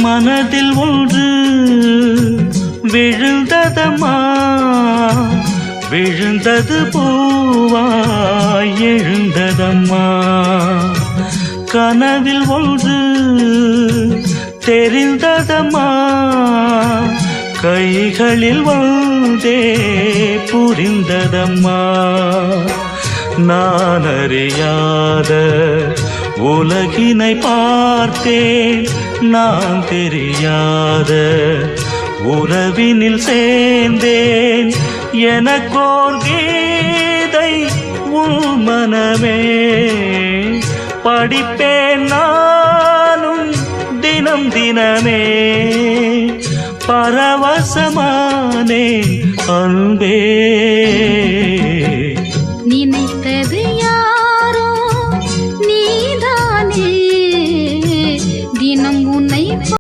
மனதில் ஒன்று விழுந்ததம்மா, விழுந்தது பூவாய் எழுந்ததம்மா. கனவில் ஒன்று தெரிந்ததம்மா, கைகளில் வந்தே புரிந்ததம்மா. நான் அறியாத உலகினை பார்த்தேன், நான் தெரியாத உறவினில் சேர்ந்தேன். எனக்கோர் கீதை உன் மனமே, படிப்பேன் நானும் தினம் தினமே. பரவசமானே அன்பே. நினை